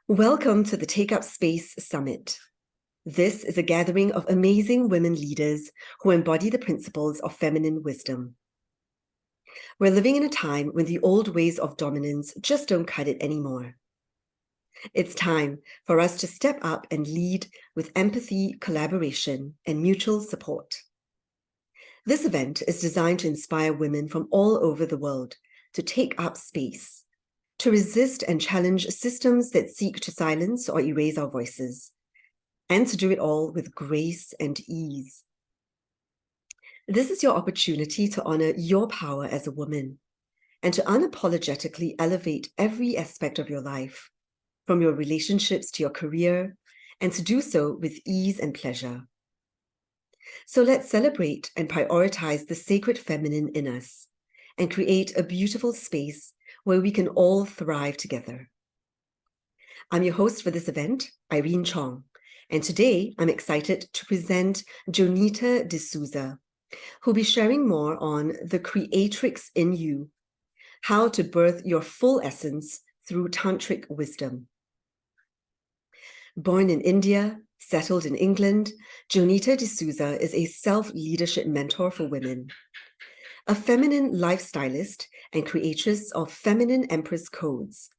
Welcome to the Take Up Space Summit. This is a gathering of amazing women leaders who embody the principles of feminine wisdom. We're living in a time when the old ways of dominance just don't cut it anymore. It's time for us to step up and lead with empathy, collaboration, and mutual support. This event is designed to inspire women from all over the world to take up space, to resist and challenge systems that seek to silence or erase our voices, and to do it all with grace and ease. This is your opportunity to honor your power as a woman and to unapologetically elevate every aspect of your life, from your relationships to your career, and to do so with ease and pleasure. So let's celebrate and prioritize the sacred feminine in us and create a beautiful space where we can all thrive together. I'm your host for this event, Irene Chong, and today I'm excited to present Jonita D'souza, who'll be sharing more on the Creatress in you, how to birth your full essence through Tantric Wisdom. Born in India, settled in England, Jonita D'souza is a self-leadership mentor for women, a feminine lifestylist and creatress of Feminine Empress Codes,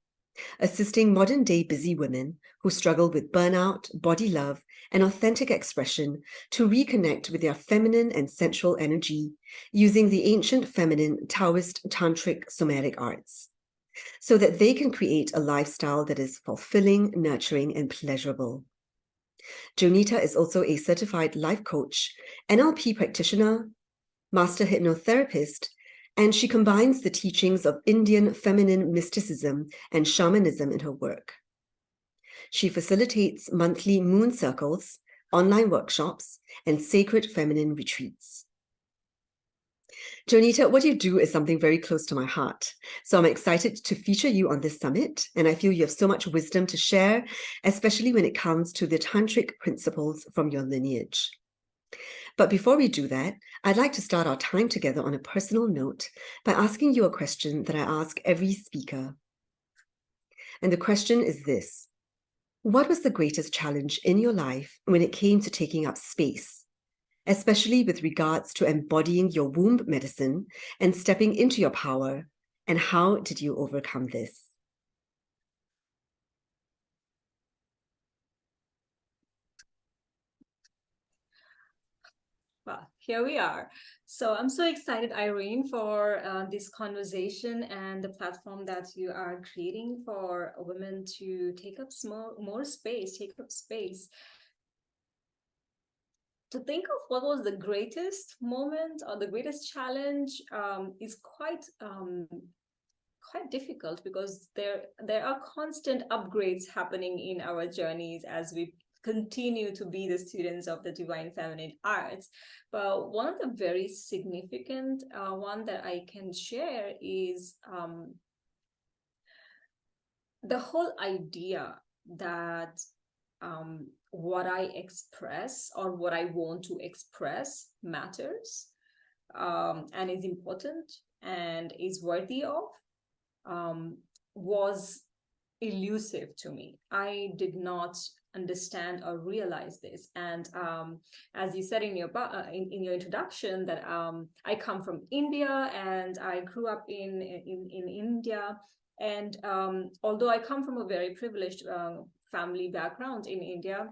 assisting modern-day busy women who struggle with burnout, body love, and authentic expression to reconnect with their feminine and sensual energy using the ancient feminine Taoist Tantric somatic arts, so that they can create a lifestyle that is fulfilling, nurturing, and pleasurable. Jonita is also a certified life coach, NLP practitioner, master hypnotherapist, and she combines the teachings of Indian feminine mysticism and shamanism in her work. She facilitates monthly moon circles, online workshops, and sacred feminine retreats. Jonita, what you do is something very close to my heart. So I'm excited to feature you on this summit, and I feel you have so much wisdom to share, especially when it comes to the tantric principles from your lineage. But before we do that, I'd like to start our time together on a personal note by asking you a question that I ask every speaker. And the question is this: what was the greatest challenge in your life when it came to taking up space, especially with regards to embodying your womb medicine and stepping into your power, and how did you overcome this? Well, here we are. So I'm so excited, Irene, for this conversation and the platform that you are creating for women to take up more space, take up space. To think of what was the greatest moment or the greatest challenge is quite difficult, because there are constant upgrades happening in our journeys as we continue to be the students of the divine feminine arts. But one of the very significant one that I can share is the whole idea that what I express or what I want to express matters, and is important and is worthy of, was elusive to me. I did not understand or realize this. And as you said in your in your introduction, that I come from India and I grew up in India. And although I come from a very privileged family background in India,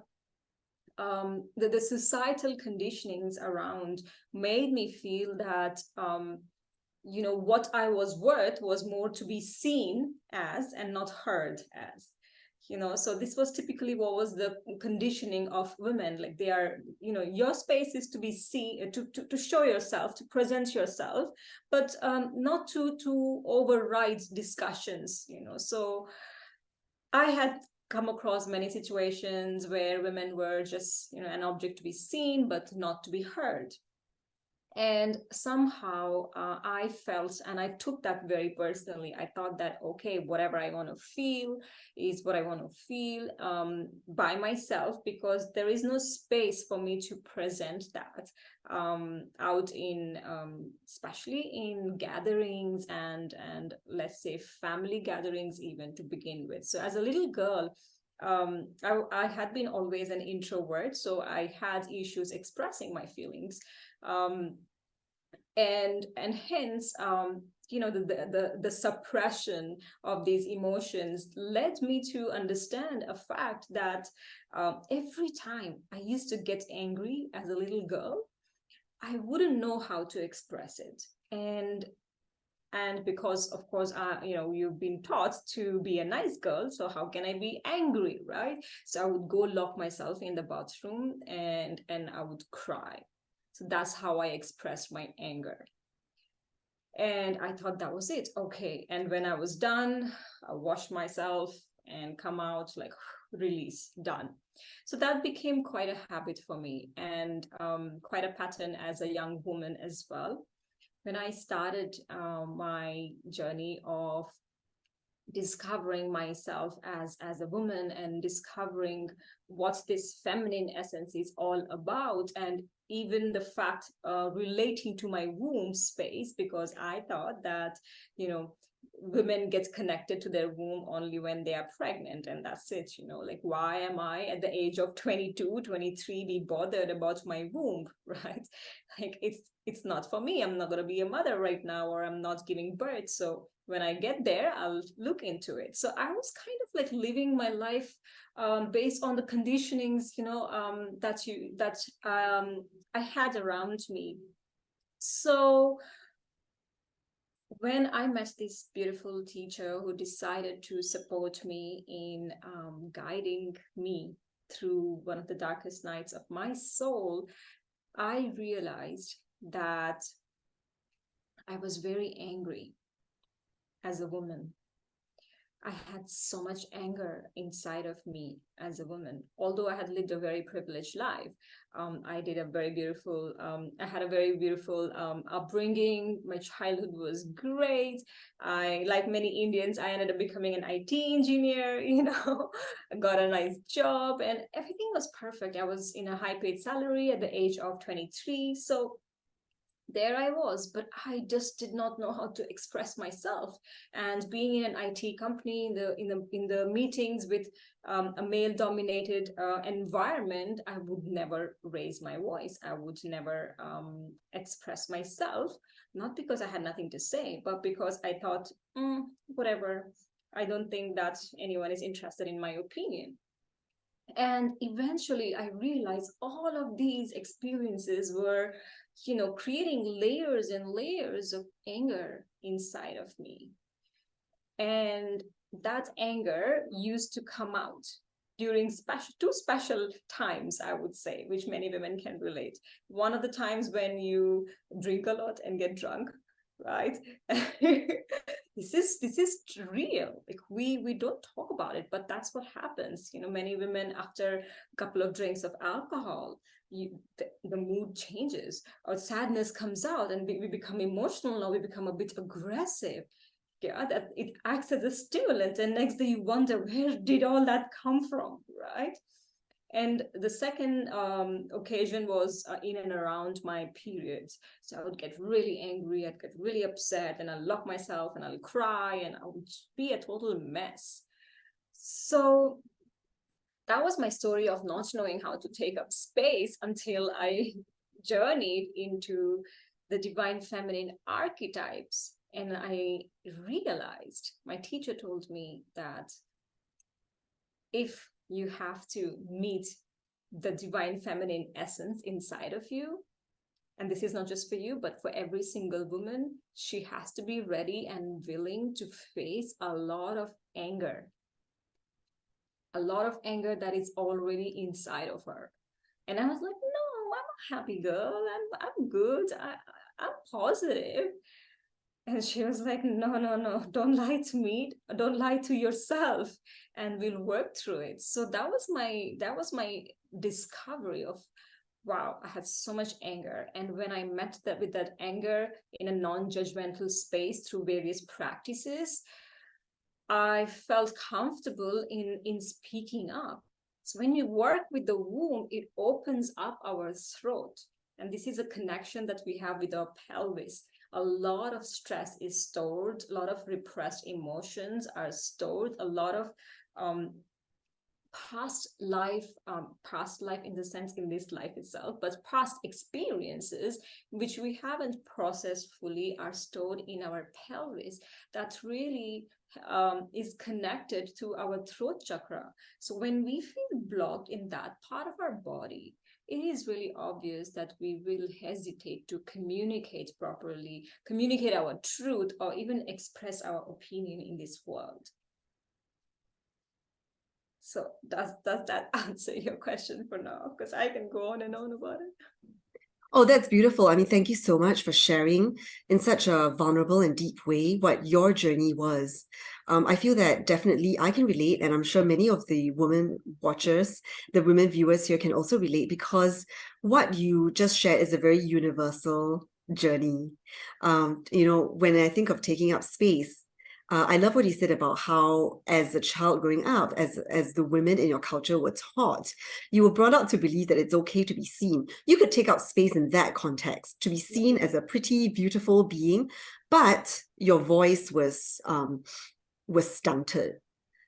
the societal conditionings around made me feel that what I was worth was more to be seen as and not heard as. So this was typically what was the conditioning of women. Like, they are, your space is to be seen, to show yourself, to present yourself, but not to override discussions. So I had come across many situations where women were just, an object to be seen but not to be heard. And somehow I felt, and I took that very personally. I thought that, okay, whatever I want to feel is what I want to feel by myself, because there is no space for me to present that out in, especially in gatherings and let's say family gatherings even, to begin with. So as a little girl, I had been always an introvert, so I had issues expressing my feelings. And hence, the suppression of these emotions led me to understand a fact that every time I used to get angry as a little girl, I wouldn't know how to express it. And because, of course, you've been taught to be a nice girl, so how can I be angry, right? So I would go lock myself in the bathroom and I would cry. So that's how I expressed my anger. And I thought that was it. Okay. And when I was done, I washed myself and come out, like, release, done. So that became quite a habit for me, and quite a pattern as a young woman as well. When I started my journey of discovering myself as a woman and discovering what this feminine essence is all about, and even the fact relating to my womb space, because I thought that women get connected to their womb only when they are pregnant, and that's it. Like, why am I at the age of 22, 23 be bothered about my womb, right? Like, it's not for me. I'm not going to be a mother right now, or I'm not giving birth. So when I get there, I'll look into it. So I was kind of like living my life based on the conditionings, that I had around me. So when I met this beautiful teacher who decided to support me in guiding me through one of the darkest nights of my soul, I realized that I was very angry as a woman. I had so much anger inside of me as a woman. Although I had lived a very privileged life, I had a very beautiful upbringing. My childhood was great. Like many Indians, I ended up becoming an IT engineer. I got a nice job, and everything was perfect. I was in a high-paid salary at the age of 23. So there I was, but I just did not know how to express myself. And being in an IT company, in the meetings with a male-dominated environment, I would never raise my voice. I would never express myself, not because I had nothing to say, but because I thought, whatever. I don't think that anyone is interested in my opinion. And eventually I realized all of these experiences were creating layers and layers of anger inside of me. And that anger used to come out during two special times, I would say, which many women can relate. One of the times when you drink a lot and get drunk, right? This is real. Like, we don't talk about it, but that's what happens. Many women, after a couple of drinks of alcohol, the mood changes, or sadness comes out, and we become emotional, or we become a bit aggressive. Yeah, that it acts as a stimulant, and next day you wonder, where did all that come from, right? And the second occasion was in and around my periods. So I would get really angry, I'd get really upset, and I'll lock myself and I'll cry, and I would be a total mess. So that was my story of not knowing how to take up space until I journeyed into the divine feminine archetypes. And I realized, my teacher told me that if you have to meet the divine feminine essence inside of you, and this is not just for you, but for every single woman, she has to be ready and willing to face a lot of anger that is already inside of her. And I was like, no, I'm a happy girl. I'm good. I'm positive. And she was like, no, don't lie to me. Don't lie to yourself, and we'll work through it. So that was my discovery of, wow, I had so much anger. And when I met with that anger in a non-judgmental space through various practices, I felt comfortable in speaking up. So when you work with the womb, it opens up our throat. And this is a connection that we have with our pelvis. A lot of stress is stored, a lot of repressed emotions are stored, a lot of past life in the sense in this life itself, but past experiences which we haven't processed fully are stored in our pelvis that really is connected to our throat chakra. So when we feel blocked in that part of our body, it is really obvious that we will hesitate to communicate properly, communicate our truth, or even express our opinion in this world. So does that answer your question for now? Because I can go on and on about it. Oh, that's beautiful. I mean, thank you so much for sharing in such a vulnerable and deep way what your journey was. I feel that definitely I can relate, and I'm sure many of the women watchers, the women viewers here can also relate, because what you just shared is a very universal journey. When I think of taking up space, I love what you said about how, as a child growing up, as the women in your culture were taught, you were brought up to believe that it's okay to be seen. You could take up space in that context, to be seen as a pretty, beautiful being, but your voice was stunted.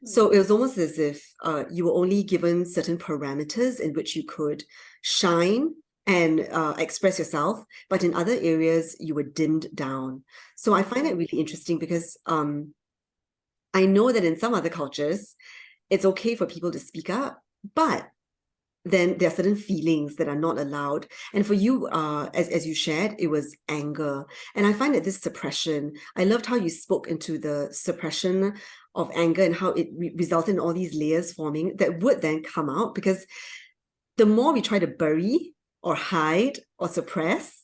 So it was almost as if you were only given certain parameters in which you could shine and express yourself, but in other areas you were dimmed down. So I find it really interesting because I know that in some other cultures, it's okay for people to speak up, but then there are certain feelings that are not allowed. And for you, as you shared, it was anger. And I find that this suppression, I loved how you spoke into the suppression of anger and how it resulted in all these layers forming that would then come out, because the more we try to bury or hide or suppress,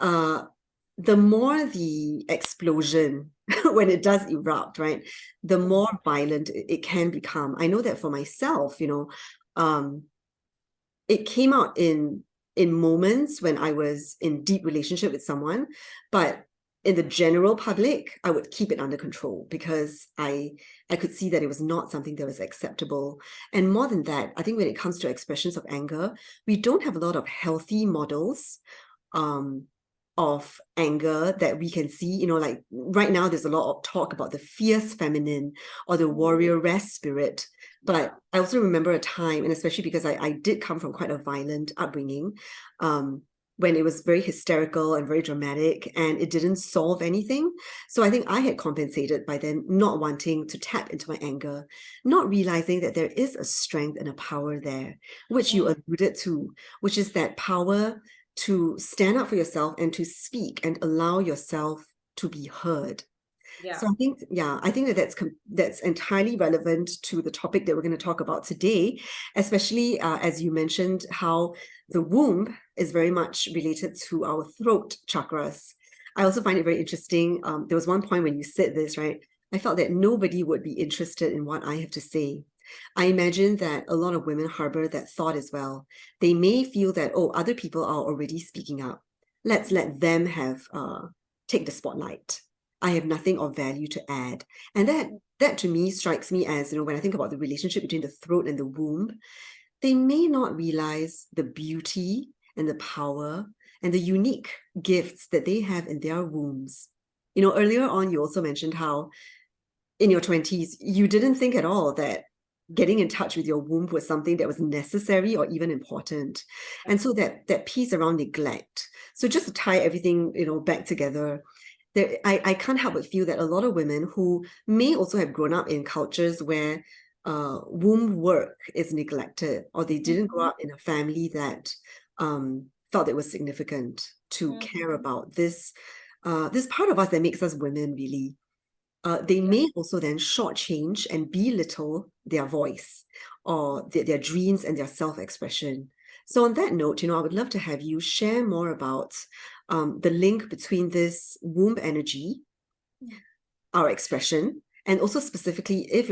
the more the explosion, when it does erupt, right, the more violent it can become. I know that for myself, it came out in moments when I was in deep relationship with someone, but in the general public, I would keep it under control because I could see that it was not something that was acceptable. And more than that, I think when it comes to expressions of anger, we don't have a lot of healthy models of anger that we can see. Like right now, there's a lot of talk about the fierce feminine or the warrioress spirit. But I also remember a time, and especially because I did come from quite a violent upbringing, when it was very hysterical and very dramatic, and it didn't solve anything. So I think I had compensated by then not wanting to tap into my anger, not realizing that there is a strength and a power there, which you alluded to, which is that power to stand up for yourself and to speak and allow yourself to be heard. Yeah. So I think that's entirely relevant to the topic that we're going to talk about today, especially as you mentioned how the womb is very much related to our throat chakras. I also find it very interesting. There was one point when you said this, right? I felt that nobody would be interested in what I have to say. I imagine that a lot of women harbor that thought as well. They may feel that, oh, other people are already speaking up. Let's let them have take the spotlight. I have nothing of value to add. And that to me strikes me as, when I think about the relationship between the throat and the womb, they may not realize the beauty and the power and the unique gifts that they have in their wombs. Earlier on, you also mentioned how in your 20s, you didn't think at all that getting in touch with your womb was something that was necessary or even important. And so that piece around neglect. So just to tie everything, back together, I can't help but feel that a lot of women who may also have grown up in cultures where womb work is neglected, or they didn't grow up in a family that felt it was significant to care about this part of us that makes us women, really. They may also then shortchange and belittle their voice or their dreams and their self-expression. So on that note, I would love to have you share more about the link between this womb energy, our expression, and also specifically, if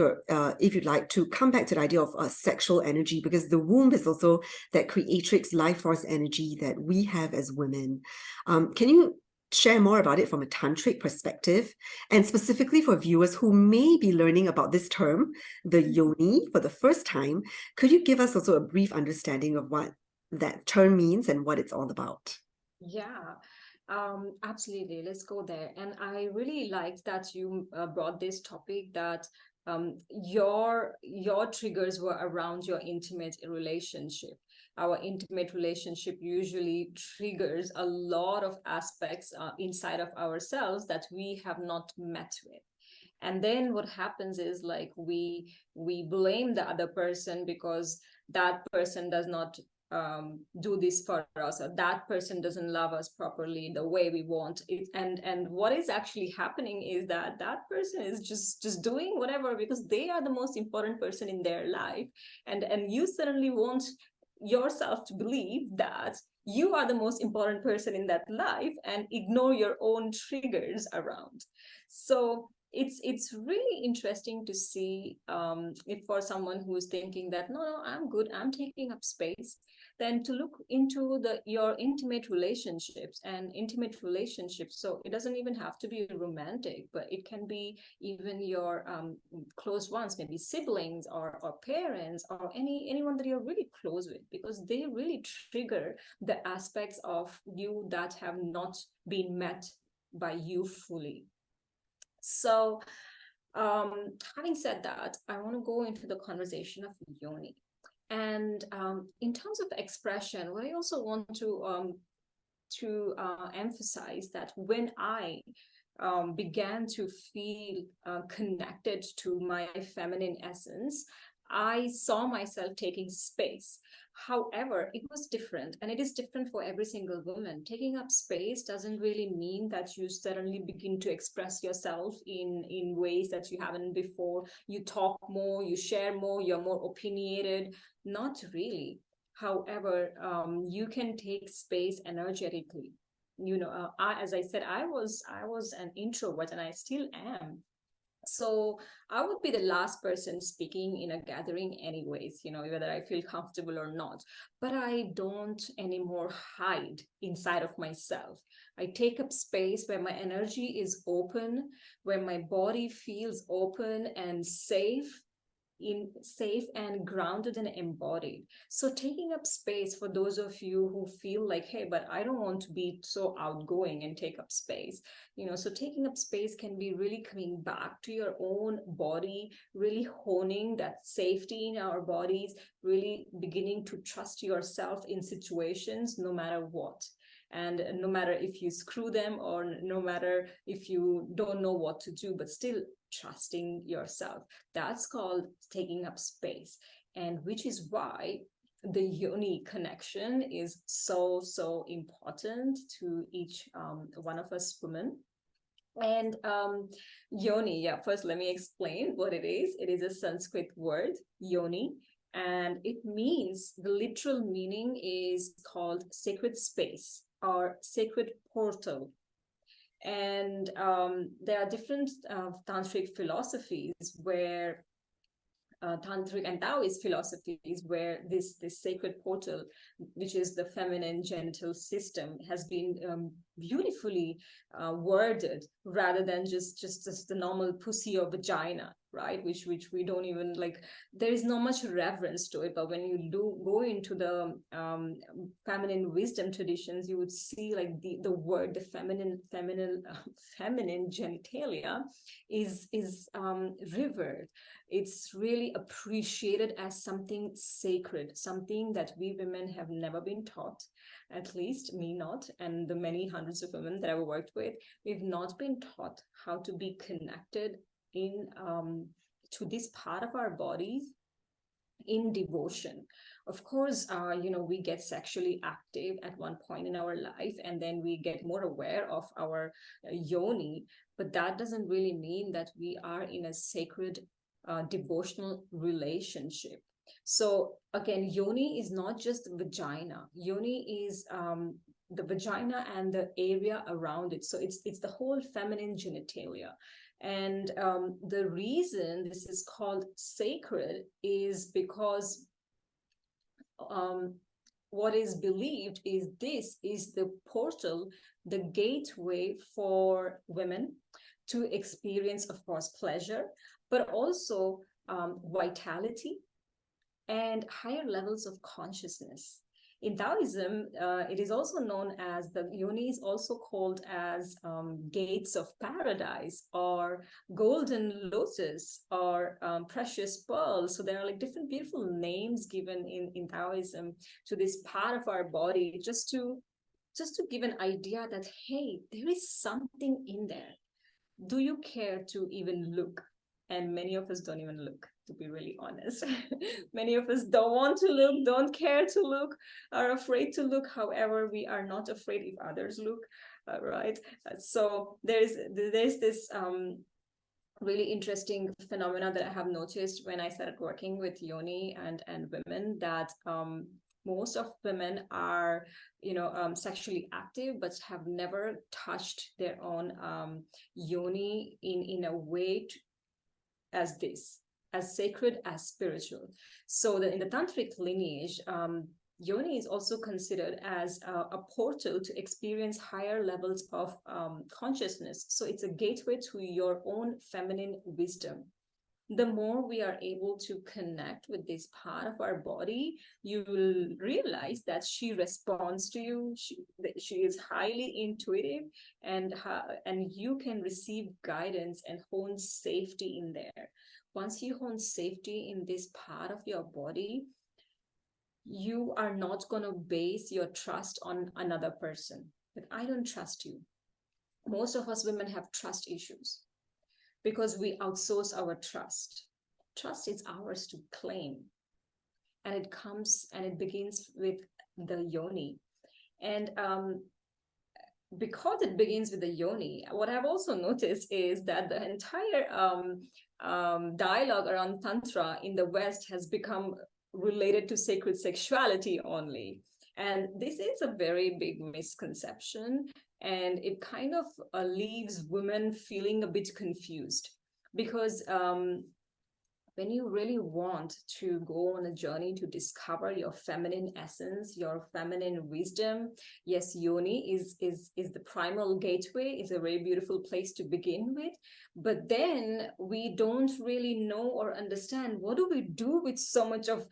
you'd like to come back to the idea of sexual energy, because the womb is also that creatrix life force energy that we have as women. Can you share more about it from a tantric perspective, and specifically for viewers who may be learning about this term, the yoni, for the first time? Could you give us also a brief understanding of what that term means and what it's all about? Yeah, absolutely. Let's go there. And I really liked that you brought this topic, that your triggers were around your intimate relationship. Our intimate relationship usually triggers a lot of aspects inside of ourselves that we have not met with. And then what happens is, like, we blame the other person because that person does not do this for us, or that person doesn't love us properly the way we want it. And what is actually happening is that that person is just doing whatever because they are the most important person in their life, and you suddenly want yourself to believe that you are the most important person in that life and ignore your own triggers around. So it's really interesting to see, if for someone who is thinking that no, I'm good, I'm taking up space, then to look into your intimate relationships. So it doesn't even have to be romantic, but it can be even your close ones, maybe siblings or parents or anyone that you're really close with, because they really trigger the aspects of you that have not been met by you fully. So, having said that, I want to go into the conversation of yoni. And in terms of expression, what I also want to emphasize that when I began to feel connected to my feminine essence, I saw myself taking space. However, it was different, and it is different for every single woman. Taking up space doesn't really mean that you suddenly begin to express yourself in ways that you haven't before. You talk more, you share more, you're more opinionated. Not really. However, you can take space energetically. As I said, I was an introvert, and I still am. So I would be the last person speaking in a gathering anyways, whether I feel comfortable or not. But I don't anymore hide inside of myself. I take up space where my energy is open, where my body feels open and safe and grounded and embodied. So taking up space, for those of you who feel like, hey, but I don't want to be so outgoing and take up space, so taking up space can be really coming back to your own body, really honing that safety in our bodies, really beginning to trust yourself in situations no matter what. And no matter if you screw them, or no matter if you don't know what to do, but still trusting yourself. That's called taking up space. And which is why the yoni connection is so important to each one of us women. And yoni, first let me explain what it is. It is a Sanskrit word, yoni, and it means, the literal meaning is called sacred space or sacred portal. And there are different tantric philosophies where Tantric and Taoist philosophies, where this sacred portal, which is the feminine genital system, has been beautifully worded, rather than just the normal pussy or vagina, right? Which we don't even like. There is not much reverence to it. But when you do go into the feminine wisdom traditions, you would see like the word, the feminine genitalia is revered. It's really appreciated as something sacred, something that we women have never been taught, at least me not, and the many hundreds of women that I've worked with, we've not been taught how to be connected in to this part of our bodies in devotion. Of course, we get sexually active at one point in our life, and then we get more aware of our yoni, but that doesn't really mean that we are in a sacred devotional relationship. So again, yoni is not just the vagina. Yoni is the vagina and the area around it. So it's the whole feminine genitalia. And the reason this is called sacred is because what is believed is this is the portal, the gateway for women to experience, of course, pleasure, but also vitality and higher levels of consciousness. In Taoism, it is also known as, the yoni is also called as gates of paradise, or golden lotus, or precious pearl. So there are like different beautiful names given in Taoism to this part of our body, just to give an idea that, hey, there is something in there. Do you care to even look? And many of us don't even look, to be really honest. Many of us don't want to look, don't care to look, are afraid to look. However, we are not afraid if others look, right? So there's this really interesting phenomena that I have noticed when I started working with yoni and women, that most of women are, sexually active, but have never touched their own yoni in a way as sacred, as spiritual. So in the tantric lineage, yoni is also considered as a portal to experience higher levels of consciousness. So it's a gateway to your own feminine wisdom. The more we are able to connect with this part of our body, you will realize that she responds to you. She is highly intuitive, and you can receive guidance and hone safety in there. Once you hone safety in this part of your body, you are not going to base your trust on another person. But I don't trust you. Most of us women have trust issues, because we outsource our trust. Trust is ours to claim. And it begins with the yoni. And because it begins with the yoni, what I've also noticed is that the entire dialogue around Tantra in the West has become related to sacred sexuality only. And this is a very big misconception. And it kind of leaves women feeling a bit confused, because when you really want to go on a journey to discover your feminine essence, your feminine wisdom, yes, yoni is the primal gateway, is a very beautiful place to begin with. But then we don't really know or understand, what do we do with so much of,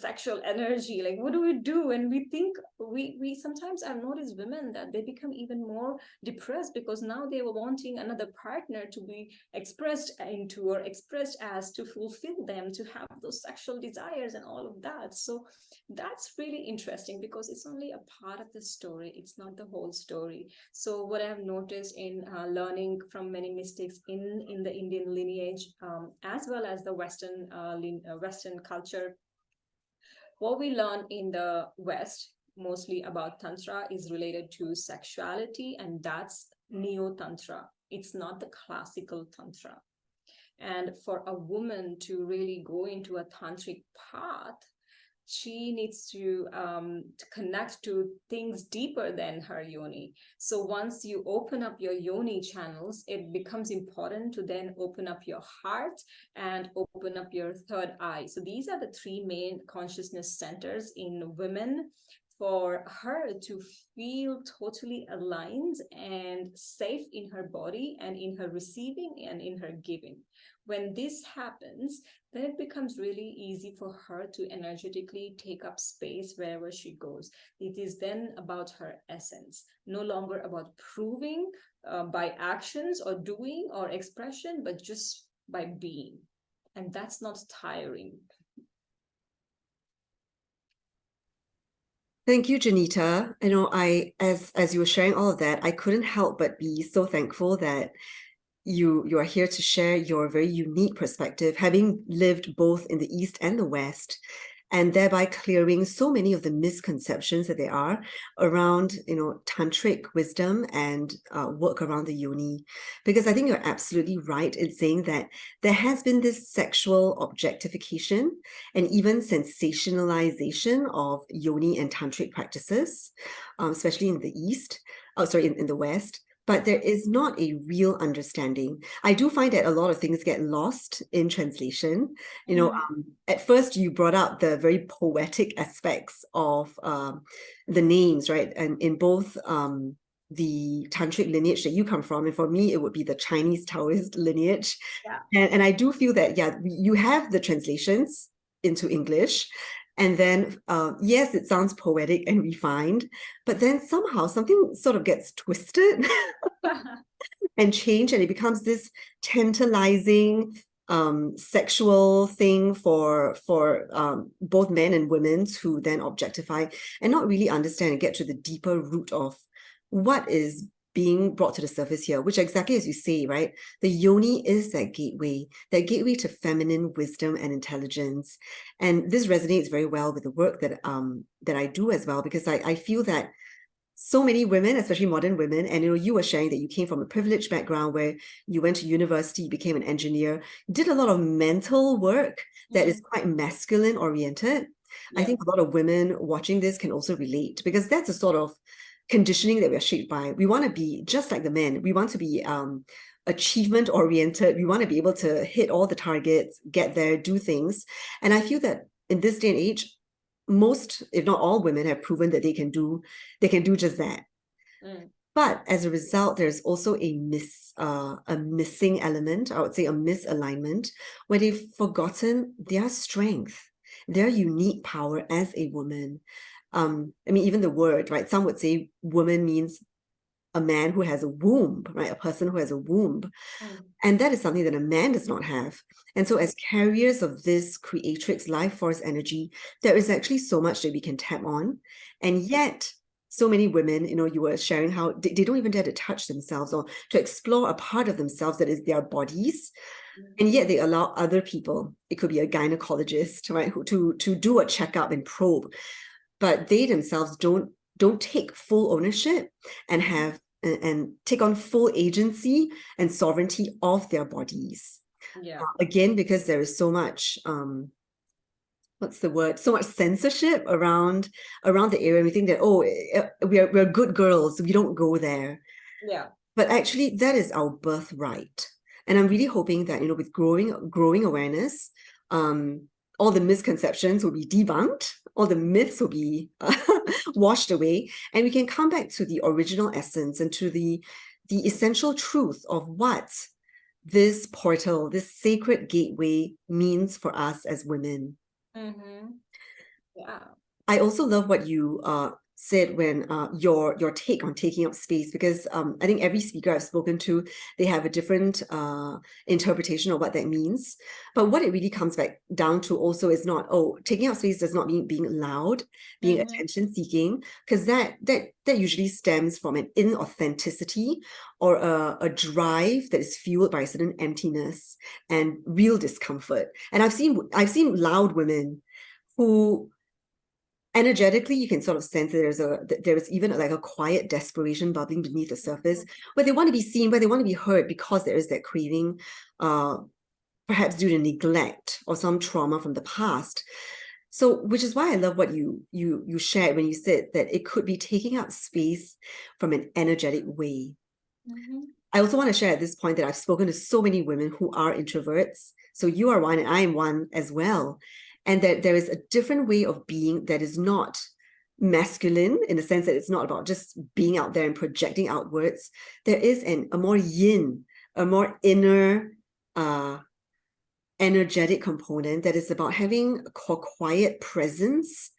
sexual energy? Like, what do we do? And we think, we sometimes, I've noticed women that they become even more depressed, because now they were wanting another partner to be expressed into, or expressed as, to fulfill them, to have those sexual desires and all of that. So that's really interesting, because it's only a part of the story, it's not the whole story. So what I've noticed in learning from many mystics in the Indian lineage, as well as the Western culture, what we learn in the West mostly about Tantra is related to sexuality, and that's Neo-Tantra. It's not the classical Tantra. And for a woman to really go into a tantric path, she needs to connect to things deeper than her yoni. So once you open up your yoni channels, it becomes important to then open up your heart and open up your third eye. So these are the three main consciousness centers in women, for her to feel totally aligned and safe in her body, and in her receiving and in her giving. When this happens, then it becomes really easy for her to energetically take up space wherever she goes. It is then about her essence, no longer about proving by actions or doing or expression, but just by being. And that's not tiring. Thank you, Jonita. As you were sharing all of that, I couldn't help but be so thankful that you are here to share your very unique perspective, having lived both in the East and the West, and thereby clearing so many of the misconceptions that there are around, tantric wisdom and work around the yoni. Because I think you're absolutely right in saying that there has been this sexual objectification and even sensationalization of yoni and tantric practices, especially in the East, in the West. But there is not a real understanding. I do find that a lot of things get lost in translation. At first you brought up the very poetic aspects of the names, right? And in both the tantric lineage that you come from, and for me, it would be the Chinese Taoist lineage. Yeah. And I do feel that, you have the translations into English, And then, yes, it sounds poetic and refined, but then somehow something sort of gets twisted and changed, and it becomes this tantalizing sexual thing for both men and women to then objectify and not really understand and get to the deeper root of what is being brought to the surface here, which exactly as you say, right? The yoni is that gateway to feminine wisdom and intelligence. And this resonates very well with the work that I do as well, because I feel that so many women, especially modern women, and you were sharing that you came from a privileged background where you went to university, became an engineer, did a lot of mental work that is quite masculine oriented. I think a lot of women watching this can also relate, because that's a sort of conditioning that we're shaped by. We want to be just like the men. We want to be achievement oriented. We want to be able to hit all the targets, get there, do things. And I feel that in this day and age, most, if not all, women have proven that they can do just that. But as a result, there's also a missing element, I would say a misalignment, where they've forgotten their strength, their unique power as a woman. I mean, even the word, right? Some would say woman means a man who has a womb, right? A person who has a womb. And that is something that a man does not have. And so as carriers of this creatrix life force energy, there is actually so much that we can tap on. And yet, so many women, you were sharing how they don't even dare to touch themselves or to explore a part of themselves that is their bodies. And yet they allow other people, it could be a gynecologist, right, to do a checkup and probe. But they themselves don't take full ownership and have and take on full agency and sovereignty of their bodies. Again, because there is so much what's the word, so much censorship around the area. We think that, oh, we're good girls, we don't go there. But actually that is our birthright. And I'm really hoping that, with growing awareness, all the misconceptions will be debunked, all the myths will be washed away, and we can come back to the original essence and to the essential truth of what this portal, this sacred gateway means for us as women. I also love what you said when your take on taking up space, because I think every speaker I've spoken to, they have a different interpretation of what that means. But what it really comes back down to also is not, taking up space does not mean being loud, being attention seeking, because that usually stems from an inauthenticity or a drive that is fueled by a certain emptiness and real discomfort. And I've seen loud women who energetically, you can sort of sense that there's even like a quiet desperation bubbling beneath the surface, where they want to be seen, where they want to be heard, because there is that craving, perhaps due to neglect or some trauma from the past. So, which is why I love what you shared when you said that it could be taking up space from an energetic way. I also want to share at this point that I've spoken to so many women who are introverts. So you are one and I am one as well. And that there is a different way of being that is not masculine, in the sense that it's not about just being out there and projecting outwards. There is a more yin, a more inner, energetic component that is about having a quiet presence,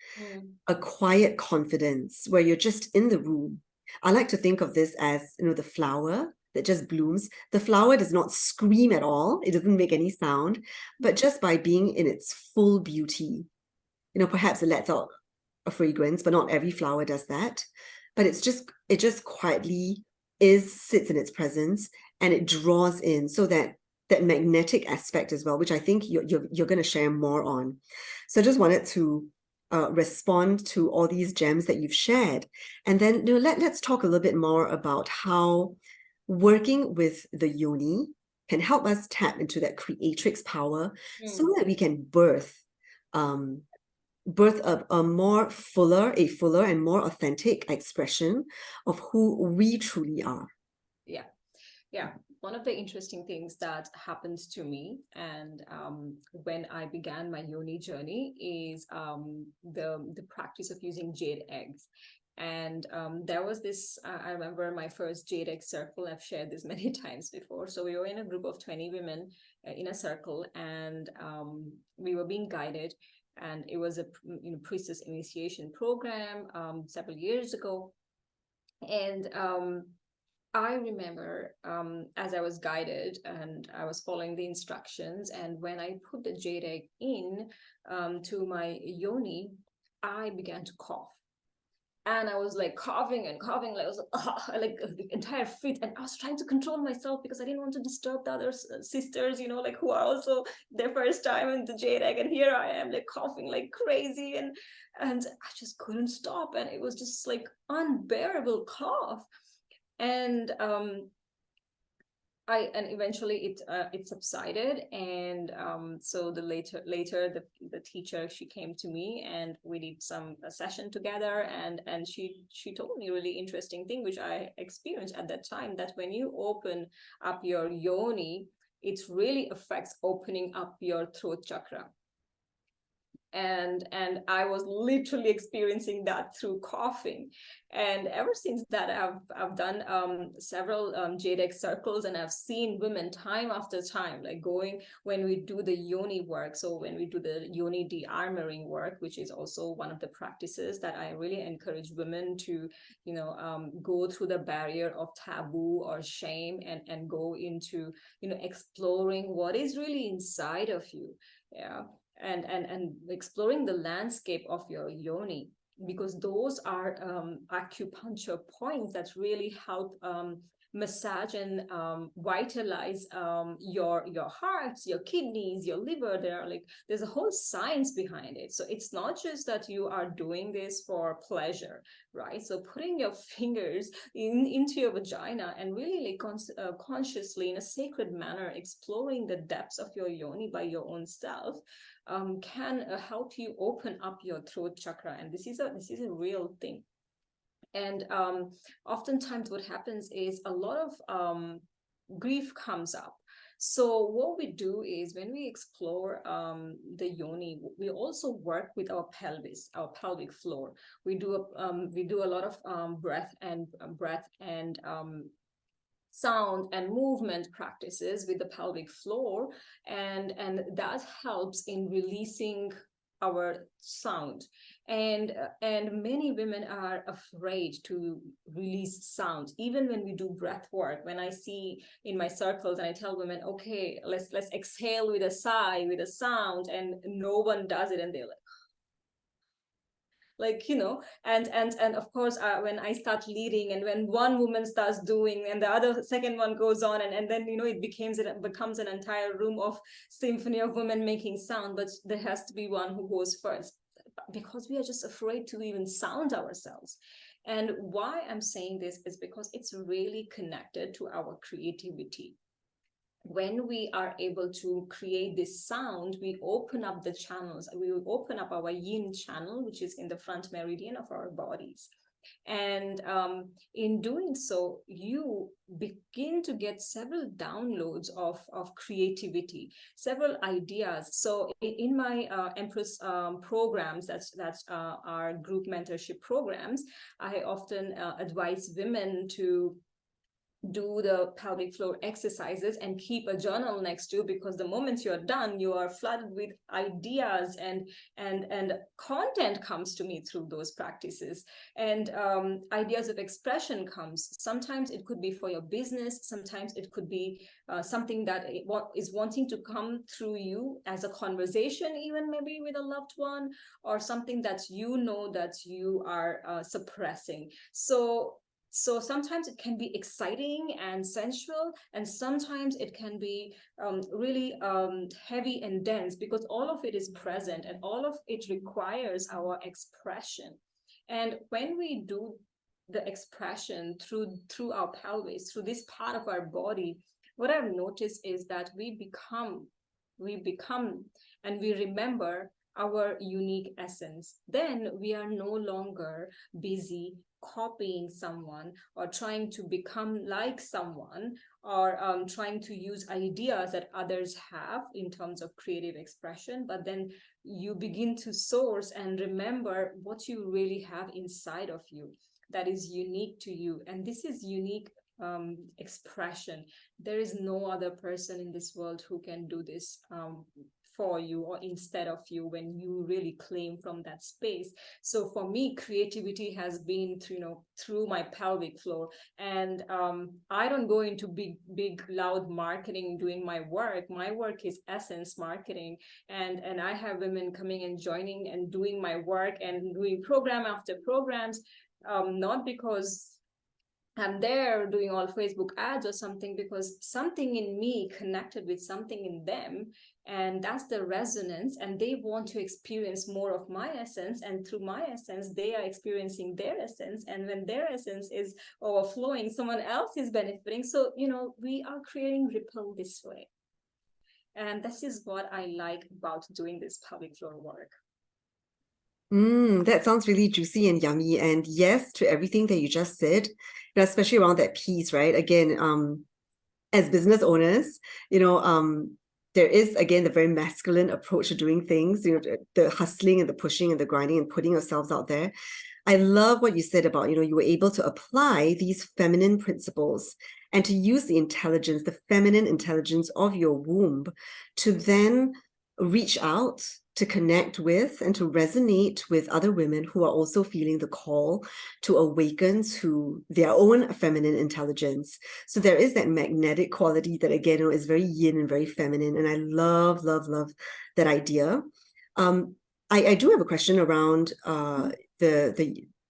a quiet confidence, where you're just in the room. I like to think of this as, the flower that just blooms. The flower does not scream at all. It doesn't make any sound, but just by being in its full beauty, perhaps it lets out a fragrance, but not every flower does that. But it just quietly sits in its presence, and it draws in, so that magnetic aspect as well, which I think you're going to share more on. So I just wanted to respond to all these gems that you've shared. And then let's talk a little bit more about how working with the yoni can help us tap into that creatrix power, so that we can birth a fuller and more authentic expression of who we truly are. Yeah. One of the interesting things that happened to me, and when I began my yoni journey, is the practice of using jade eggs. And there was this, I remember my first jade egg circle. I've shared this many times before. So we were in a group of 20 women in a circle, and we were being guided. and it was a priestess initiation program several years ago. And I remember as I was guided and I was following the instructions, and when I put the jade egg in to my yoni, I began to cough. And I was like coughing and coughing, like I was like the entire fit, and I was trying to control myself because I didn't want to disturb the other sisters, like who are also their first time in the jade egg, and here I am like coughing like crazy, and I just couldn't stop, and it was just like unbearable cough, and eventually it subsided, and so later the teacher, she came to me and we did a session together, and she told me a really interesting thing which I experienced at that time, that when you open up your yoni, it really affects opening up your throat chakra. And I was literally experiencing that through coughing, and ever since that I've done several jade egg circles, and I've seen women time after time like going when we do the yoni work. So when we do the yoni de-armoring work, which is also one of the practices that I really encourage women to go through the barrier of taboo or shame, and go into exploring what is really inside of you. Yeah. And exploring the landscape of your yoni, because those are acupuncture points that really help massage and vitalize your heart, your kidneys, your liver. There's a whole science behind it. So it's not just that you are doing this for pleasure, right? So putting your fingers into your vagina and really like consciously in a sacred manner exploring the depths of your yoni by your own self can help you open up your throat chakra, and this is a real thing. And oftentimes what happens is a lot of grief comes up. So what we do is when we explore the yoni, we also work with our pelvis, our pelvic floor. We do a lot of breath and sound and movement practices with the pelvic floor, and that helps in releasing our sound. And many women are afraid to release sound, even when we do breath work. When I see in my circles and I tell women, okay, let's exhale with a sigh, with a sound, and no one does it, and they're and of course when I start leading, and when one woman starts doing and the other second one goes on, and then it becomes an entire room of symphony of women making sound, but there has to be one who goes first, because we are just afraid to even sound ourselves. And why I'm saying this is because it's really connected to our creativity. When we are able to create this sound, we open up the channels. We will open up our yin channel, which is in the front meridian of our bodies. And in doing so, you begin to get several downloads of creativity, several ideas. So in my Empress programs, that's our group mentorship programs, I often advise women to do the pelvic floor exercises and keep a journal next to you, because the moment you're done, you are flooded with ideas, and content comes to me through those practices, and ideas of expression comes. Sometimes it could be for your business, sometimes it could be something that is wanting to come through you as a conversation, even maybe with a loved one, or something that that you are suppressing. So sometimes it can be exciting and sensual, and sometimes it can be really heavy and dense, because all of it is present and all of it requires our expression. And when we do the expression through our pelvis, through this part of our body, what I've noticed is that we become and we remember our unique essence. Then we are no longer busy copying someone or trying to become like someone, or trying to use ideas that others have in terms of creative expression, but then you begin to source and remember what you really have inside of you that is unique to you. And this is unique expression. There is no other person in this world who can do this for you or instead of you when you really claim from that space. So for me, creativity has been through my pelvic floor. And I don't go into big loud marketing doing my work. My work is essence marketing, and I have women coming and joining and doing my work and doing program after programs, not because I'm there doing all Facebook ads or something, because something in me connected with something in them, and that's the resonance, and they want to experience more of my essence, and through my essence they are experiencing their essence, and when their essence is overflowing, someone else is benefiting. So we are creating ripple this way, and this is what I like about doing this pelvic floor work. That sounds really juicy and yummy. And yes, to everything that you just said, especially around that piece, right? Again, as business owners, there is, again, the very masculine approach to doing things, the hustling and the pushing and the grinding and putting ourselves out there. I love what you said about, you were able to apply these feminine principles and to use the intelligence, the feminine intelligence of your womb to then reach out, to connect with and to resonate with other women who are also feeling the call to awaken to their own feminine intelligence. So there is that magnetic quality that, again, is very yin and very feminine. And I love, love, love that idea. I do have a question around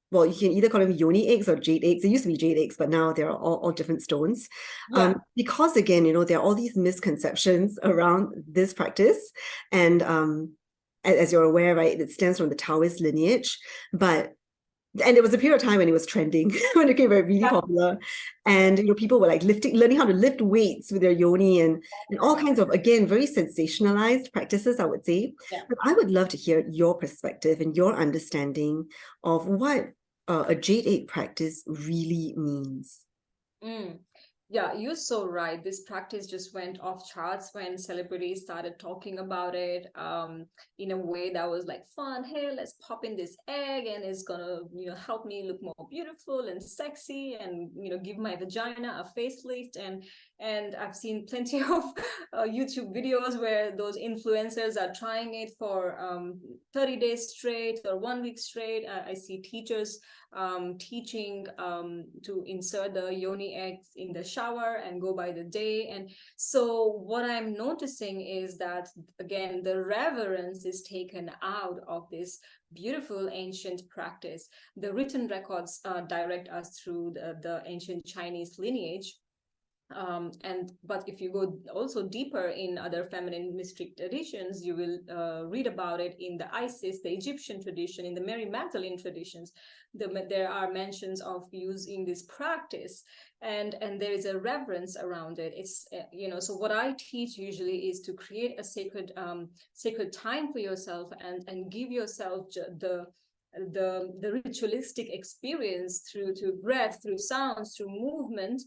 well, you can either call them yoni eggs or jade eggs. They used to be jade eggs, but now they're all different stones. Yeah. Because, again, there are all these misconceptions around this practice. And as you're aware, right, it stems from the Taoist lineage. And there was a period of time when it was trending, when it became really popular. And people were like learning how to lift weights with their yoni and all kinds of, again, very sensationalized practices, I would say. Yeah. But I would love to hear your perspective and your understanding of what a jade egg practice really means. Yeah, you're so right. This practice just went off charts when celebrities started talking about it, in a way that was like fun. Hey, let's pop in this egg and it's gonna, help me look more beautiful and sexy and, give my vagina a facelift. And I've seen plenty of YouTube videos where those influencers are trying it for 30 days straight or 1 week straight. I see teachers teaching to insert the yoni eggs in the shower and go by the day. And so what I'm noticing is that, again, the reverence is taken out of this beautiful ancient practice. The written records direct us through the ancient Chinese lineage. But if you go also deeper in other feminine mystic traditions, you will read about it in the Isis, the Egyptian tradition, in the Mary Magdalene traditions. There are mentions of using this practice, and there is a reverence around it. It's so what I teach usually is to create a sacred time for yourself and give yourself the ritualistic experience through breath, through sounds, through movement,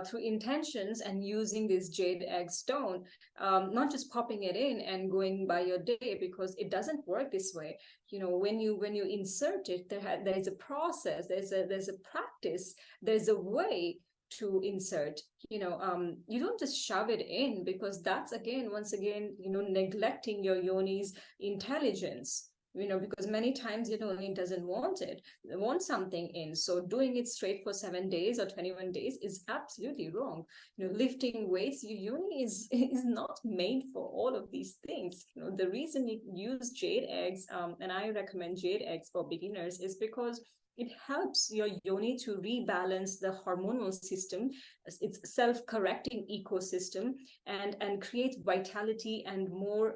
through intentions, and using this jade egg stone, not just popping it in and going by your day, because it doesn't work this way. When you insert it, there is a process, there's a practice, there's a way to insert. You don't just shove it in, because that's once again neglecting your yoni's intelligence. Because many times it doesn't want it. They want something in. So doing it straight for 7 days or 21 days is absolutely wrong. Lifting weights, your yoni is not made for all of these things. The reason you use jade eggs, and I recommend jade eggs for beginners, is because it helps your yoni to rebalance the hormonal system. It's self-correcting ecosystem, and create vitality and more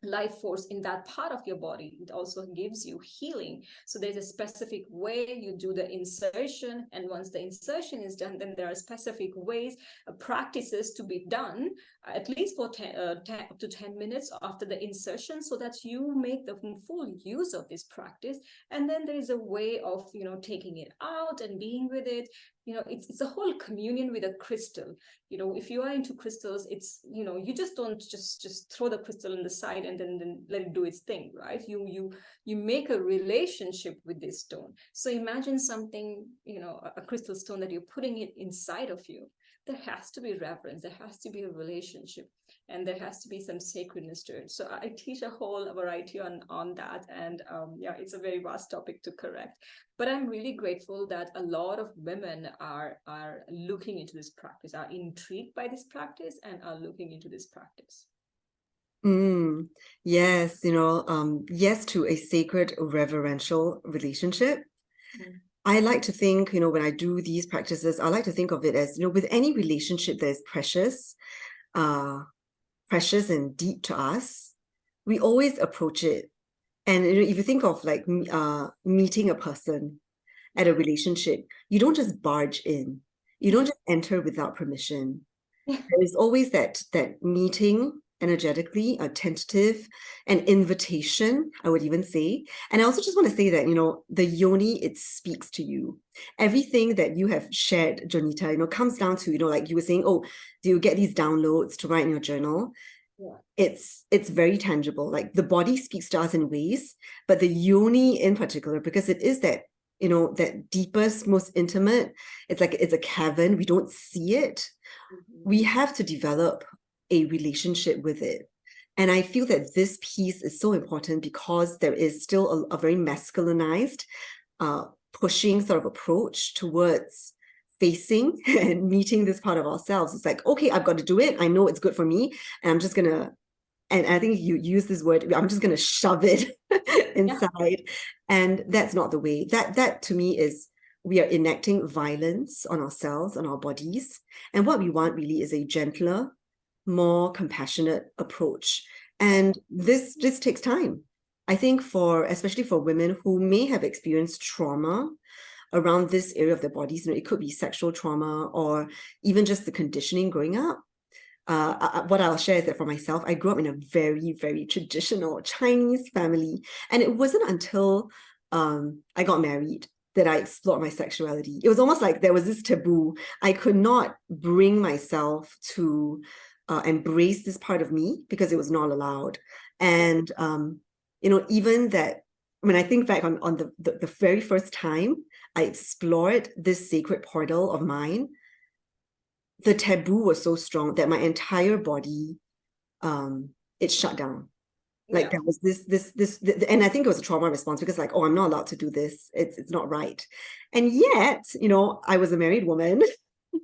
life force in that part of your body. It also gives you healing. So there's a specific way you do the insertion, and once the insertion is done, then there are specific ways, practices to be done, at least for 10 up to 10 minutes after the insertion, so that you make the full use of this practice. And then there is a way of taking it out and being with it. It's a whole communion with a crystal. If you are into crystals, it's you just don't just throw the crystal on the side and then let it do its thing, right? You make a relationship with this stone. So imagine something, a crystal stone that you're putting it inside of you. there has to be reverence, there has to be a relationship, and there has to be some sacredness to it. So I teach a whole variety on that, and yeah, it's a very vast topic to correct. But I'm really grateful that a lot of women are looking into this practice, are intrigued by this practice, and are looking into this practice. Yes, yes to a sacred reverential relationship. I like to think, when I do these practices, I like to think of it as, with any relationship that is precious and deep to us, we always approach it. And if you think of like meeting a person at a relationship, you don't just barge in. You don't just enter without permission. There is always that meeting energetically, a tentative, an invitation, I would even say. And I also just want to say that, the yoni, it speaks to you. Everything that you have shared, Jonita, comes down to, like you were saying, oh, do you get these downloads to write in your journal? Yeah. It's very tangible. Like the body speaks to us in ways, but the yoni in particular, because it is that, that deepest, most intimate, it's like it's a cavern. We don't see it. We have to develop a relationship with it. And I feel that this piece is so important because there is still a very masculinized, pushing sort of approach towards facing and meeting this part of ourselves. It's like, okay, I've got to do it. I know it's good for me. And I'm just going to, and I think you use this word, I'm just going to shove it inside. Yeah. And that's not the way. That to me is, we are enacting violence on ourselves, on our bodies. And what we want really is a gentler, more compassionate approach. And this takes time. I think especially for women who may have experienced trauma around this area of their bodies, it could be sexual trauma or even just the conditioning growing up. What I'll share is that for myself, I grew up in a very, very traditional Chinese family. And it wasn't until I got married that I explored my sexuality. It was almost like there was this taboo. I could not bring myself to embrace this part of me because it was not allowed. And, even that, when I think back on the very first time I explored this sacred portal of mine, the taboo was so strong that my entire body, it shut down. Like there was this, and I think it was a trauma response because like, oh, I'm not allowed to do this. It's not right. And yet, I was a married woman.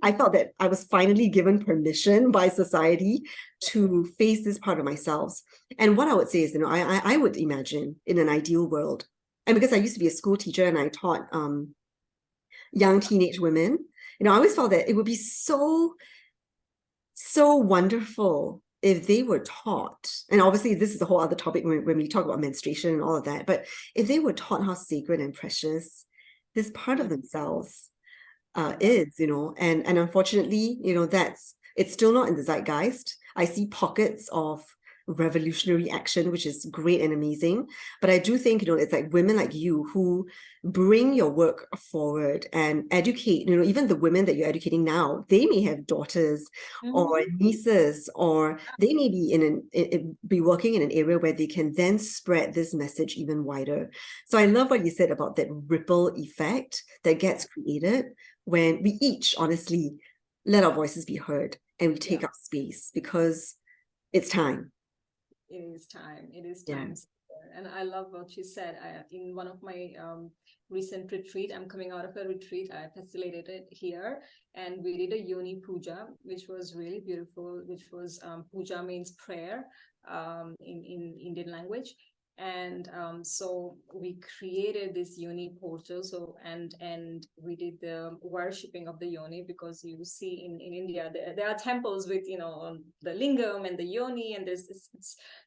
I felt that I was finally given permission by society to face this part of myself. And what I would say is, I would imagine in an ideal world, and because I used to be a school teacher and I taught young teenage women, I always felt that it would be so wonderful if they were taught, and obviously this is a whole other topic when we talk about menstruation and all of that, but if they were taught how sacred and precious this part of themselves is, and unfortunately, it's still not in the zeitgeist. I see pockets of revolutionary action, which is great and amazing. But I do think, it's like women like you who bring your work forward and educate, even the women that you're educating now, they may have daughters or nieces, or they may be be working in an area where they can then spread this message even wider. So I love what you said about that ripple effect that gets created when we each honestly let our voices be heard and we take up space, because it's time. It is time. It is time. Yeah. And I love what you said. In one of my recent retreat, I'm coming out of a retreat, I facilitated here, and we did a yoni puja, which was really beautiful, which was puja means prayer in Indian language. And so we created this yoni portal. So and we did the worshipping of the yoni, because you see in India there are temples with the lingam and the yoni, and there's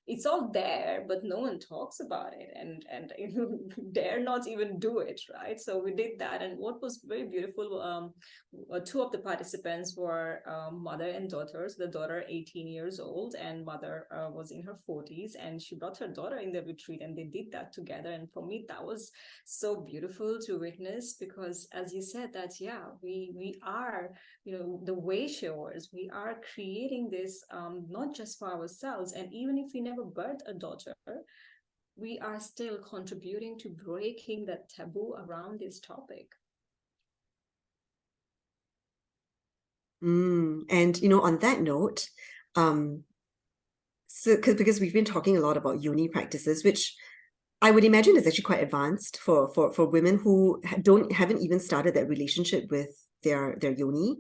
it's all there, but no one talks about it, and you dare not even do it, right? So we did that, and what was very beautiful, two of the participants were mother and daughter. So the daughter 18 years old and mother was in her 40s, and she brought her daughter in the retreat, and they did that together. And for me, that was so beautiful to witness, because as you said, that we are the way showers. We are creating this not just for ourselves, and even if we never birth a daughter, we are still contributing to breaking that taboo around this topic. And, on that note, so because we've been talking a lot about yoni practices, which I would imagine is actually quite advanced for women who haven't even started that relationship with their yoni.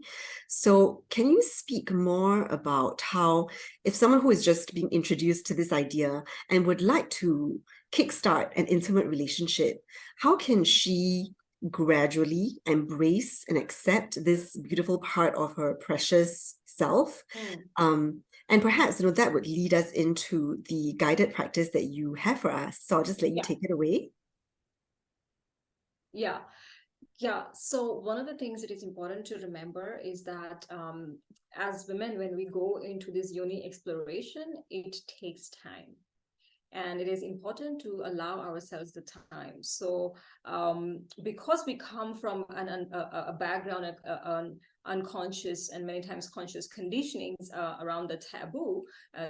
So can you speak more about how, if someone who is just being introduced to this idea and would like to kickstart an intimate relationship, how can she gradually embrace and accept this beautiful part of her precious self? And perhaps, that would lead us into the guided practice that you have for us. So I'll just let you take it away. Yeah. So one of the things that is important to remember is that as women, when we go into this yoni exploration, it takes time. And it is important to allow ourselves the time. So because we come from a background of unconscious and many times conscious conditionings around the taboo,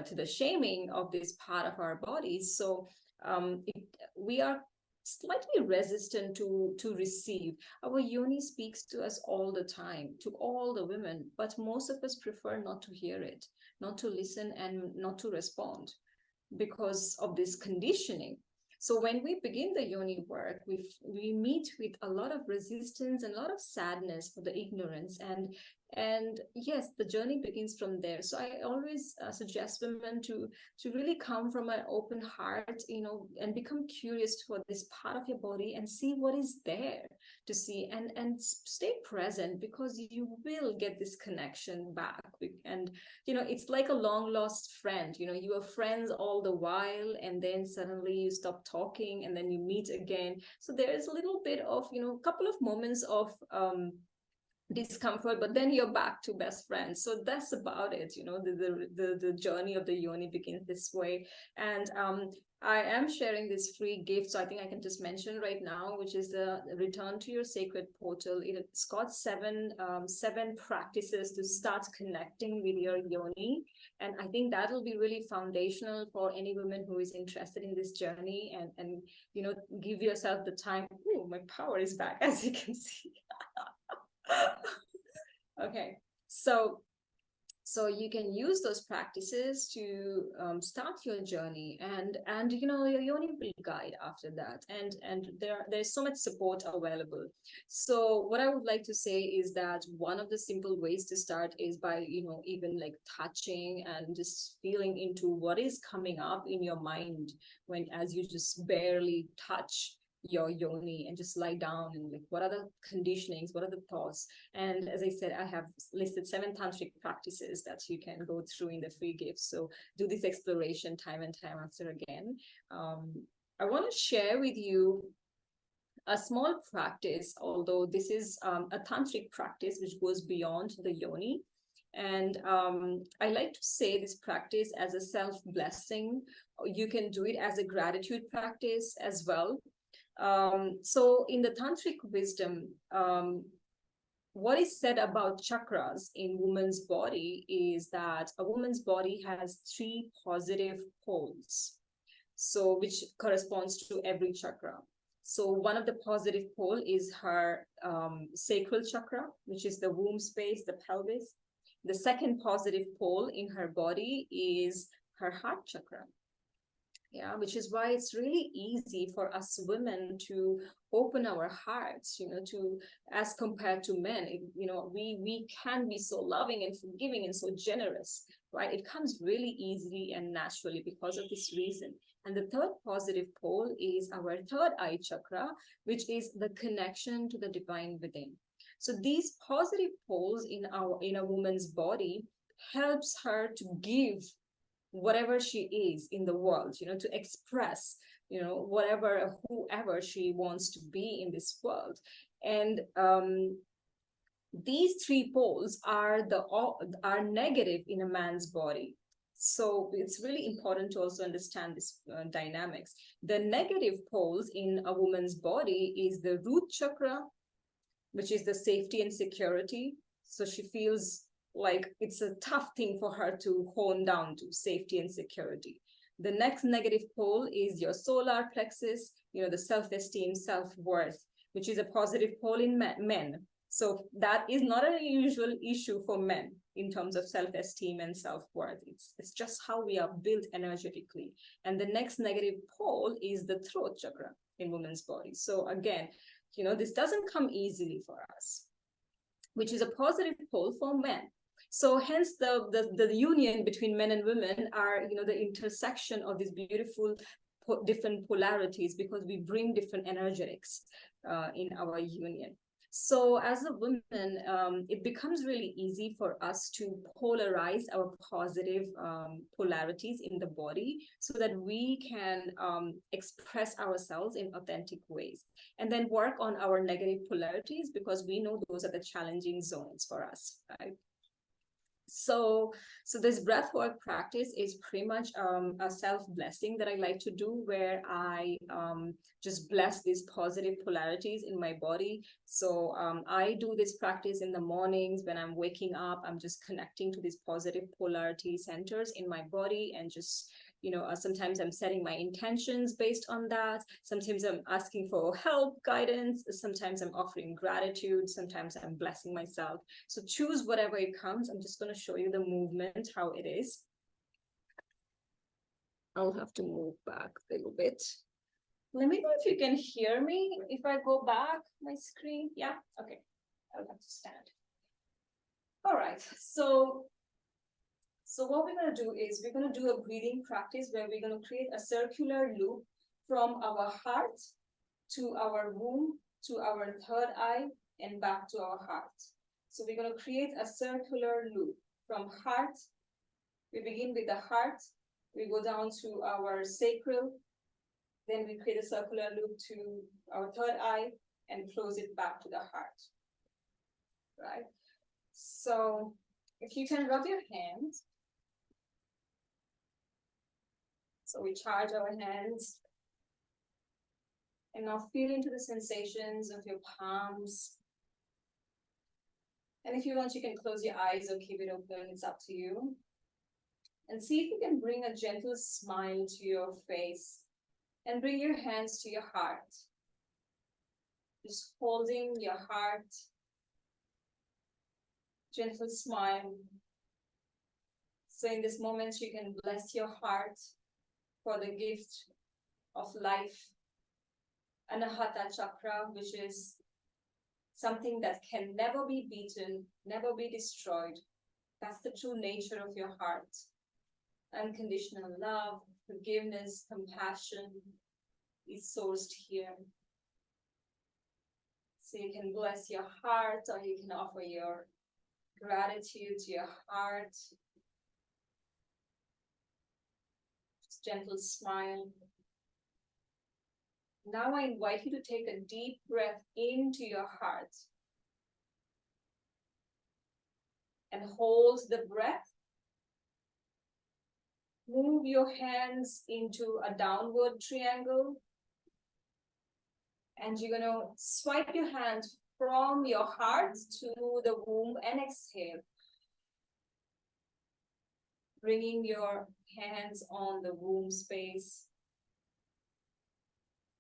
to the shaming of this part of our bodies, so we are slightly resistant to receive. Our yoni speaks to us all the time, to all the women, but most of us prefer not to hear it, not to listen, and not to respond, because of this conditioning. So when we begin the yoni work, we meet with a lot of resistance and a lot of sadness for the ignorance, and yes, the journey begins from there. So I always suggest women to really come from an open heart, and become curious for this part of your body and see what is there to see, and stay present, because you will get this connection back. And it's like a long lost friend. You are friends all the while, and then suddenly you stop talking, and then you meet again. So there is a little bit of a couple of moments of discomfort, but then you're back to best friends. So that's about it. The journey of the yoni begins this way. And I am sharing this free gift, so I think I can just mention right now, which is the Return to Your Sacred Portal. It's got seven practices to start connecting with your yoni, and I think that will be really foundational for any woman who is interested in this journey. And give yourself the time. Oh, my power is back, as you can see. Okay, so you can use those practices to start your journey, and your yoni will guide after that, and there's so much support available. So what I would like to say is that one of the simple ways to start is by even like touching and just feeling into what is coming up in your mind, as you just barely touch your yoni and just lie down, and like, what are the conditionings, what are the thoughts. And as I said, I have listed 7 tantric practices that you can go through in the free gift. So do this exploration time and time after again. I want to share with you a small practice, although this is a tantric practice which goes beyond the yoni. And I like to say this practice as a self-blessing. You can do it as a gratitude practice as well. So in the Tantric Wisdom, what is said about chakras in woman's body is that a woman's body has 3 positive poles, so which corresponds to every chakra. So one of the positive pole is her sacral chakra, which is the womb space, the pelvis. The second positive pole in her body is her heart chakra. Yeah, which is why it's really easy for us women to open our hearts, to, as compared to men. We can be so loving and forgiving and so generous, right? It comes really easily and naturally because of this reason. And the third positive pole is our third eye chakra, which is the connection to the divine within. So these positive poles in a woman's body helps her to give whatever she is in the world, to express, whatever, whoever she wants to be in this world. And these 3 poles are negative in a man's body. So it's really important to also understand this dynamics. The negative poles in a woman's body is the root chakra, which is the safety and security. So she feels like it's a tough thing for her to hone down to, safety and security. The next negative pole is your solar plexus, the self-esteem, self-worth, which is a positive pole in men. So that is not an unusual issue for men in terms of self-esteem and self-worth. It's just how we are built energetically. And the next negative pole is the throat chakra in women's bodies. So again, this doesn't come easily for us, which is a positive pole for men. So hence the union between men and women are, the intersection of these beautiful different polarities, because we bring different energetics in our union. So as a woman, it becomes really easy for us to polarize our positive polarities in the body so that we can express ourselves in authentic ways, and then work on our negative polarities, because we know those are the challenging zones for us, right? So this breathwork practice is pretty much a self-blessing that I like to do, where I just bless these positive polarities in my body. So I do this practice in the mornings when I'm waking up. I'm just connecting to these positive polarity centers in my body, and just sometimes I'm setting my intentions based on that. Sometimes I'm asking for help, guidance. Sometimes I'm offering gratitude. Sometimes I'm blessing myself. So choose whatever it comes. I'm just going to show you the movement, how it is. I'll have to move back a little bit. Let me know if you can hear me. If I go back my screen. Yeah, okay. I'll have to stand. All right. So what we're going to do is we're going to do a breathing practice where we're going to create a circular loop from our heart to our womb, to our third eye, and back to our heart. So we're going to create a circular loop from heart. We begin with the heart. We go down to our sacral. Then we create a circular loop to our third eye and close it back to the heart. Right? So if you can rub your hands. So we charge our hands. And now feel into the sensations of your palms. And if you want, you can close your eyes or keep it open. It's up to you. And see if you can bring a gentle smile to your face. And bring your hands to your heart. Just holding your heart. Gentle smile. So in this moment, you can bless your heart for the gift of life. Anahata chakra, which is something that can never be beaten, never be destroyed. That's the true nature of your heart. Unconditional love, forgiveness, compassion is sourced here. So you can bless your heart, or you can offer your gratitude to your heart. Just gentle smile. Now I invite you to take a deep breath into your heart. And hold the breath. Move your hands into a downward triangle. And you're going to swipe your hand from your heart to the womb and exhale. Bringing your hands on the womb space.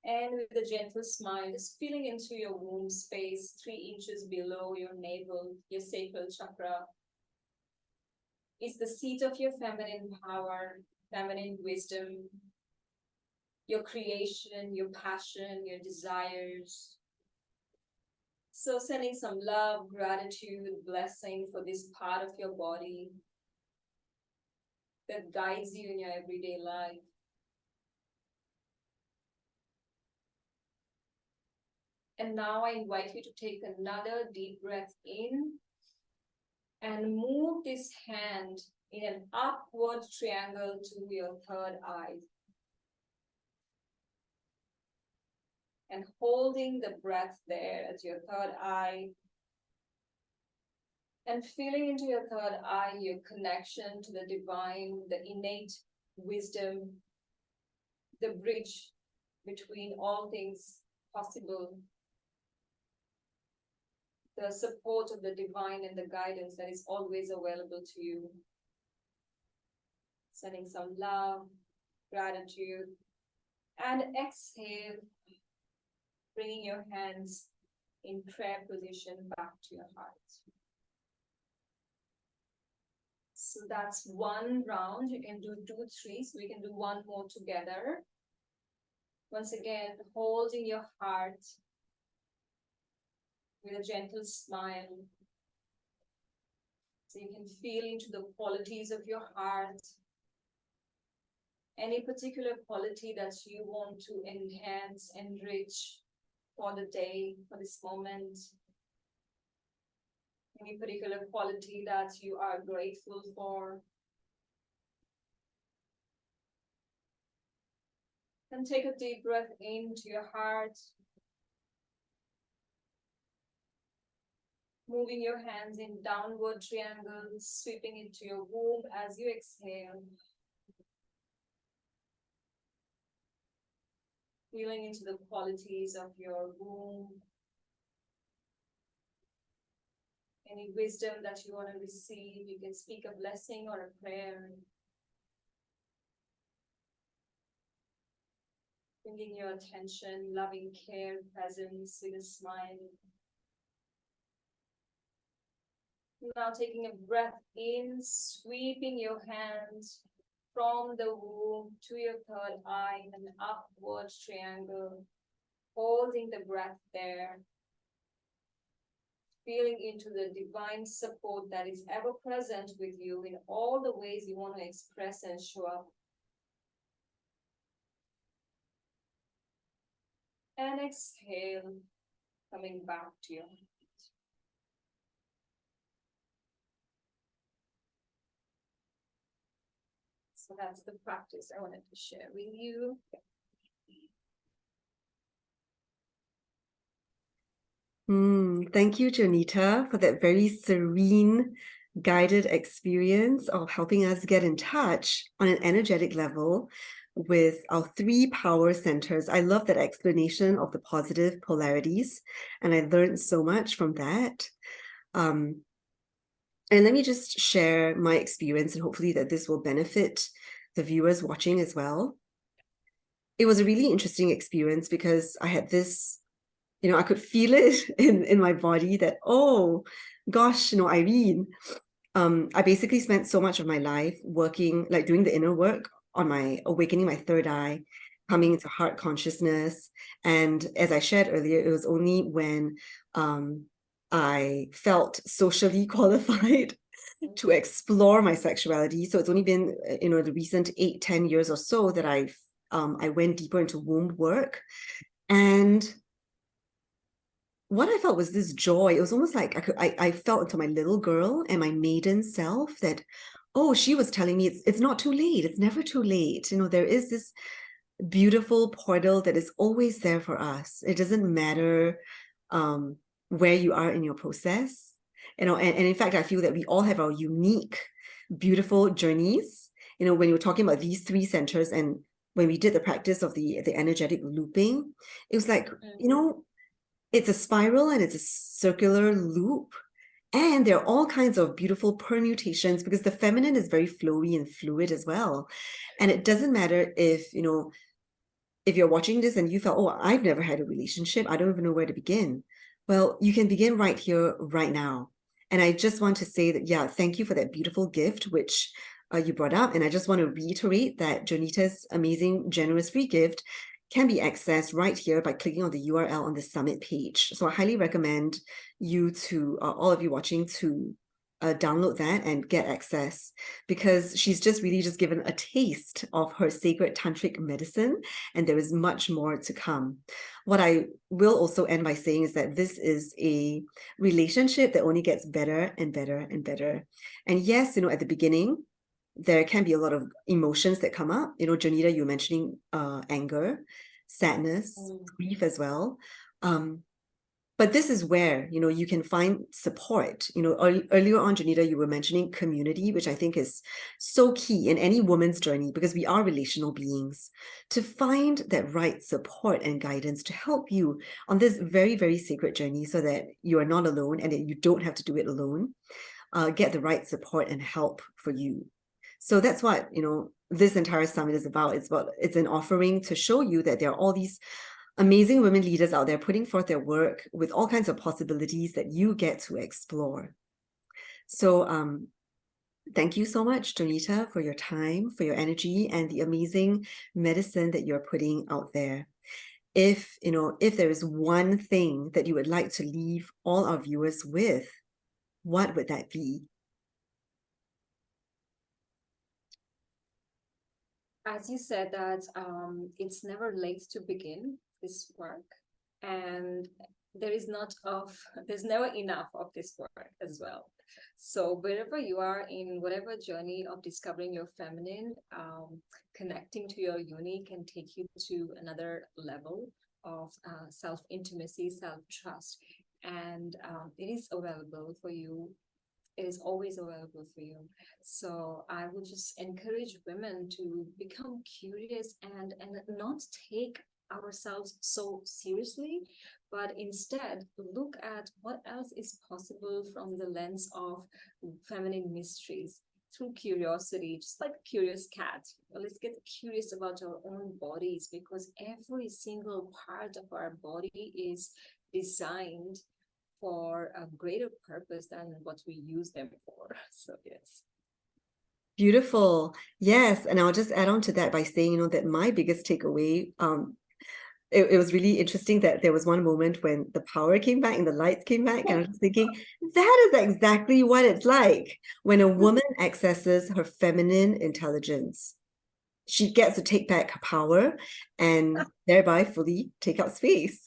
And with a gentle smile, just feeling into your womb space, 3 inches below your navel, your sacral chakra. It's the seat of your feminine power, feminine wisdom, your creation, your passion, your desires. So sending some love, gratitude, blessing for this part of your body that guides you in your everyday life. And now I invite you to take another deep breath in and move this hand in an upward triangle to your third eye. And holding the breath there at your third eye. And feeling into your third eye, your connection to the divine, the innate wisdom, the bridge between all things possible. The support of the divine and the guidance that is always available to you. Sending some love, gratitude, and exhale, bringing your hands in prayer position back to your heart. So that's one round. You can do 2, 3. So we can do one more together. Once again, holding your heart with a gentle smile. So you can feel into the qualities of your heart. Any particular quality that you want to enhance, enrich for the day, for this moment. Any particular quality that you are grateful for. And take a deep breath into your heart. Moving your hands in downward triangles, sweeping into your womb as you exhale. Feeling into the qualities of your womb. Any wisdom that you want to receive, you can speak a blessing or a prayer. Bringing your attention, loving care, presence with a smile. Now taking a breath in, sweeping your hands from the womb to your third eye in an upward triangle, holding the breath there, feeling into the divine support that is ever present with you in all the ways you want to express and show up. And exhale, coming back to your heart. So that's the practice I wanted to share with you. Thank you, Jonita, for that very serene, guided experience of helping us get in touch on an energetic level with our 3 power centers. I love that explanation of the positive polarities, and I learned so much from that. And let me just share my experience, and hopefully that this will benefit the viewers watching as well. It was a really interesting experience because I had this, I could feel it in my body that, oh gosh, Irene, I basically spent so much of my life working, like doing the inner work on my awakening my third eye, coming into heart consciousness. And as I shared earlier, it was only when I felt socially qualified to explore my sexuality. So it's only been, the recent 8-10 years or so that I went deeper into womb work. And what I felt was this joy. It was almost like I felt into my little girl and my maiden self that, oh, she was telling me it's not too late. It's never too late. There is this beautiful portal that is always there for us. It doesn't matter where you are in your process. And in fact, I feel that we all have our unique, beautiful journeys. When you're talking about these 3 centers, and when we did the practice of the energetic looping, it was like, it's a spiral and it's a circular loop. And there are all kinds of beautiful permutations because the feminine is very flowy and fluid as well. And it doesn't matter if you're watching this and you felt, oh, I've never had a relationship, I don't even know where to begin. Well, you can begin right here, right now. And I just want to say that, yeah, thank you for that beautiful gift, which you brought up. And I just want to reiterate that Jonita's amazing, generous free gift can be accessed right here by clicking on the URL on the summit page. So I highly recommend you to, all of you watching, to download that and get access, because she's just really just given a taste of her sacred tantric medicine, and there is much more to come. What I will also end by saying is that this is a relationship that only gets better and better and better. And yes, at the beginning, there can be a lot of emotions that come up. Jonita, you were mentioning anger, sadness, grief as well. But this is where, you can find support. Earlier on, Jonita, you were mentioning community, which I think is so key in any woman's journey, because we are relational beings, to find that right support and guidance to help you on this very, very sacred journey, so that you are not alone and that you don't have to do it alone. Get the right support and help for you. So that's what, this entire summit is about. It's an offering to show you that there are all these amazing women leaders out there putting forth their work with all kinds of possibilities that you get to explore. So thank you so much, Jonita, for your time, for your energy, and the amazing medicine that you're putting out there. If there is one thing that you would like to leave all our viewers with, what would that be? As you said that it's never late to begin this work, and there's never enough of this work as well. So wherever you are in whatever journey of discovering your feminine, connecting to your unique can take you to another level of self-intimacy, self-trust, and it is available for you. It is always available for you. So I would just encourage women to become curious and not take ourselves so seriously, but instead look at what else is possible from the lens of feminine mysteries through curiosity, just like a curious cat. Let's get curious about our own bodies, because every single part of our body is designed for a greater purpose than what we use them for. So yes. Beautiful. Yes. And I'll just add on to that by saying, that my biggest takeaway, it was really interesting that there was one moment when the power came back and the lights came back, and I was thinking, that is exactly what it's like when a woman accesses her feminine intelligence. She gets to take back her power and thereby fully take up space.